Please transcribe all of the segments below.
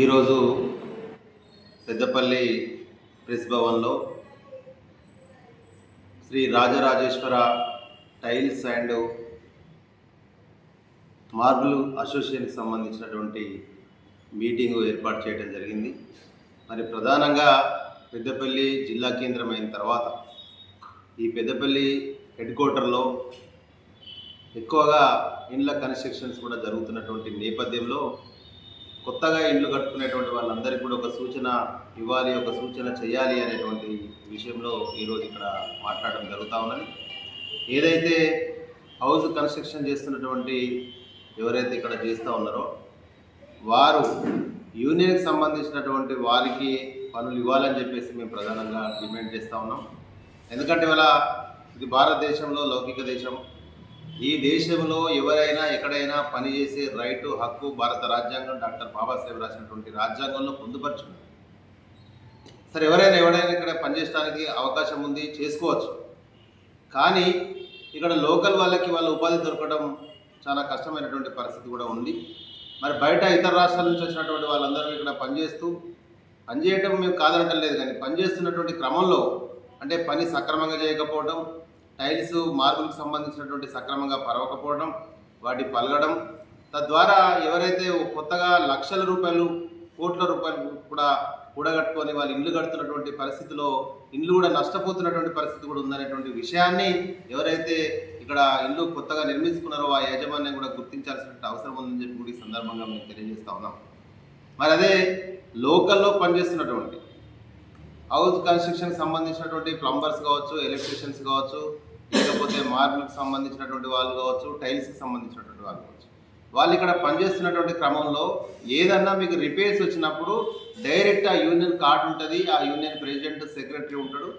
ఈరోజు పెద్దపల్లి ప్రెస్ భవన్లో Shri Rajarajeshwara tiles and marble అసోసియేషన్కి సంబంధించినటువంటి మీటింగు ఏర్పాటు చేయడం జరిగింది. మరి ప్రధానంగా పెద్దపల్లి జిల్లా కేంద్రమైన తర్వాత ఈ పెద్దపల్లి హెడ్ క్వార్టర్లో ఎక్కువగా ఇండ్ల కన్స్ట్రక్షన్స్ కూడా జరుగుతున్నటువంటి నేపథ్యంలో కొత్తగా ఇండ్లు కట్టుకునేటువంటి వాళ్ళందరికీ కూడా ఒక సూచన ఇవ్వాలి, ఒక సూచన చేయాలి అనేటువంటి విషయంలో ఈరోజు ఇక్కడ మాట్లాడడం జరుగుతూ ఉన్నది. ఏదైతే హౌస్ కన్స్ట్రక్షన్ చేస్తున్నటువంటి ఎవరైతే ఇక్కడ చేస్తూ ఉన్నారో వారు యూనియన్కి సంబంధించినటువంటి వారికి పనులు ఇవ్వాలని చెప్పేసి మేము ప్రధానంగా డిమాండ్ చేస్తూ ఉన్నాం. ఎందుకంటే ఇవాళ ఇది భారతదేశంలో లౌకిక దేశం. ఈ దేశంలో ఎవరైనా ఎక్కడైనా పనిచేసే రైటు, హక్కు భారత రాజ్యాంగం డాక్టర్ బాబాసాహెబ్ రాసినటువంటి రాజ్యాంగంలో పొందుపరుచుంది. సరే, ఎవరైనా ఇక్కడ పనిచేయడానికి అవకాశం ఉంది, చేసుకోవచ్చు. కానీ ఇక్కడ లోకల్ వాళ్ళకి వాళ్ళ ఉపాధి దొరకడం చాలా కష్టమైనటువంటి పరిస్థితి కూడా ఉంది. మరి బయట ఇతర రాష్ట్రాల నుంచి వచ్చినటువంటి వాళ్ళందరూ ఇక్కడ పనిచేయటం మేము కాదనటం లేదు, కానీ పనిచేస్తున్నటువంటి క్రమంలో అంటే పని సక్రమంగా చేయకపోవడం, టైల్స్ మార్బుల్కి సంబంధించినటువంటి సక్రమంగా పరవకపోవడం, వాటి పలగడం, తద్వారా ఎవరైతే కొత్తగా లక్షల రూపాయలు, కోట్ల రూపాయలు కూడా కూడగట్టుకొని వాళ్ళు ఇల్లు కడుతున్నటువంటి పరిస్థితిలో ఇల్లు కూడా నష్టపోతున్నటువంటి పరిస్థితి కూడా ఉందనేటువంటి విషయాన్ని ఎవరైతే ఇక్కడ ఇల్లు కొత్తగా నిర్మించుకున్నారో ఆ యాజమాన్యం కూడా గుర్తించాల్సిన అవసరం ఉందని చెప్పి కూడా ఈ సందర్భంగా మేము తెలియజేస్తూ ఉన్నాం. మరి అదే లోకల్లో పనిచేస్తున్నటువంటి హౌస్ కన్స్ట్రక్షన్కి సంబంధించినటువంటి ప్లంబర్స్ కావచ్చు, ఎలక్ట్రీషియన్స్ కావచ్చు, లేకపోతే మార్బుల్కి సంబంధించినటువంటి వాళ్ళు కావచ్చు, టైల్స్కి సంబంధించినటువంటి వాళ్ళు కావచ్చు, వాళ్ళు ఇక్కడ పనిచేస్తున్నటువంటి క్రమంలో ఏదన్నా మీకు రిపేర్స్ వచ్చినప్పుడు డైరెక్ట్ ఆ యూనియన్ కార్డు ఉంటుంది, ఆ యూనియన్ ప్రెసిడెంట్, సెక్రటరీ ఉంటాడు,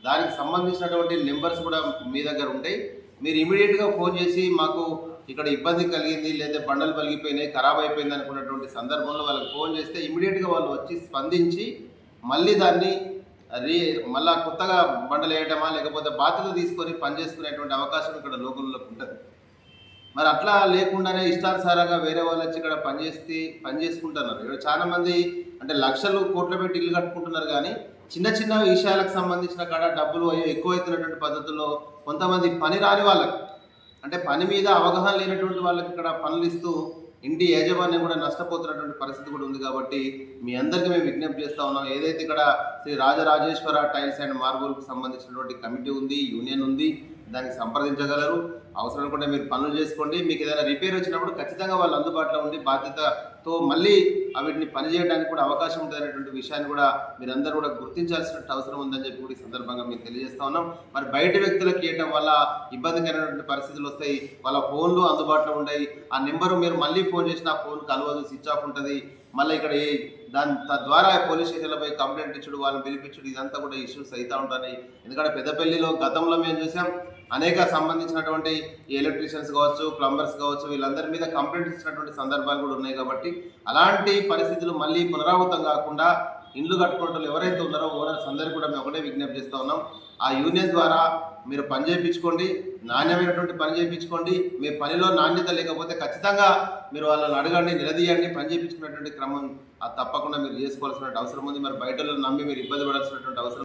దానికి సంబంధించినటువంటి నెంబర్స్ కూడా మీ దగ్గర ఉంటాయి. మీరు ఇమీడియట్గా ఫోన్ చేసి మాకు ఇక్కడ ఇబ్బంది కలిగింది, లేదా బండలు పలిగిపోయినాయి, ఖరాబ్ అయిపోయింది అనుకున్నటువంటి సందర్భంలో వాళ్ళకి ఫోన్ చేస్తే ఇమీడియట్గా వాళ్ళు వచ్చి స్పందించి మళ్ళీ దాన్ని మళ్ళా కొత్తగా బండలు వేయటమా లేకపోతే బాధ్యత తీసుకొని పనిచేసుకునేటువంటి అవకాశం ఇక్కడ లోకల్లోకి ఉంటుంది. మరి అట్లా లేకుండానే ఇష్టానుసారంగా వేరే వాళ్ళు వచ్చి ఇక్కడ పనిచేసుకుంటున్నారు. ఇక్కడ చాలామంది అంటే లక్షలు కోట్ల పెట్టి ఇల్లు కట్టుకుంటున్నారు, కానీ చిన్న చిన్న విషయాలకు సంబంధించిన కాడ డబ్బులు ఎక్కువైతున్నటువంటి పద్ధతుల్లో కొంతమంది పని రాని వాళ్ళకి, అంటే పని మీద అవగాహన లేనటువంటి వాళ్ళకి ఇక్కడ పనులు ఇస్తూ ఇంటి యాజమాన్యం కూడా నష్టపోతున్నటువంటి పరిస్థితి కూడా ఉంది. కాబట్టి మీ అందరికీ మేము విజ్ఞప్తి చేస్తూ ఉన్నాం. ఏదైతే ఇక్కడ శ్రీ రాజరాజేశ్వర టైల్స్ అండ్ మార్బుల్కి సంబంధించినటువంటి కమిటీ ఉంది, యూనియన్ ఉంది, దానికి సంప్రదించగలరు. అవసరం అనుకుంటే మీరు పనులు చేసుకోండి. మీకు ఏదైనా రిపేర్ వచ్చినప్పుడు ఖచ్చితంగా వాళ్ళు అందుబాటులో ఉండి బాధ్యతతో మళ్ళీ వీటిని పనిచేయడానికి కూడా అవకాశం ఉంటుందనేటువంటి విషయాన్ని కూడా మీరందరూ కూడా గుర్తించాల్సిన అవసరం ఉందని చెప్పి కూడా ఈ సందర్భంగా మేము తెలియజేస్తా ఉన్నాం. మరి బయట వ్యక్తులకు ఇవ్వటం వల్ల ఇబ్బందికరమైనటువంటి పరిస్థితులు వస్తాయి. వాళ్ళ ఫోన్లు అందుబాటులో ఉంటాయి, ఆ నెంబరు మీరు మళ్ళీ ఫోన్ చేసిన ఆ ఫోన్ కలవదు, స్విచ్ ఆఫ్ ఉంటుంది. మళ్ళీ ఇక్కడ తద్వారా పోలీస్ స్టేషన్లపై కంప్లైంట్ ఇచ్చుడు, వాళ్ళని పిలిపించుడు, ఇదంతా కూడా ఇష్యూస్ అవుతూ ఉంటాయి. ఎందుకంటే పెద్దపల్లిలో గతంలో మేము చూసాం అనేక సంబంధించినటువంటి ఎలక్ట్రీషియన్స్ కావచ్చు, ప్లంబర్స్ కావచ్చు, వీళ్ళందరి మీద కంప్లైంట్ ఇచ్చినటువంటి సందర్భాలు కూడా ఉన్నాయి. కాబట్టి అలాంటి పరిస్థితులు మళ్ళీ పునరావృతం కాకుండా ఇండ్లు కట్టుకుంటూ ఎవరైతే ఉన్నారో ఓనర్స్ అందరికీ కూడా మేము ఒకటే విజ్ఞప్తి చేస్తూ ఉన్నాం. ఆ యూనియన్ ద్వారా మీరు పని చేయించుకోండి, నాణ్యమైనటువంటి పని చేయించుకోండి. మీ పనిలో నాణ్యత లేకపోతే ఖచ్చితంగా మీరు వాళ్ళని అడగండి, నిలదీయండి. పని చేయించుకున్నటువంటి క్రమం అది తప్పకుండా మీరు చేసుకోవాల్సినటువంటి అవసరం ఉంది. మరి బయట నమ్మి మీరు ఇబ్బంది పడాల్సినటువంటి అవసరం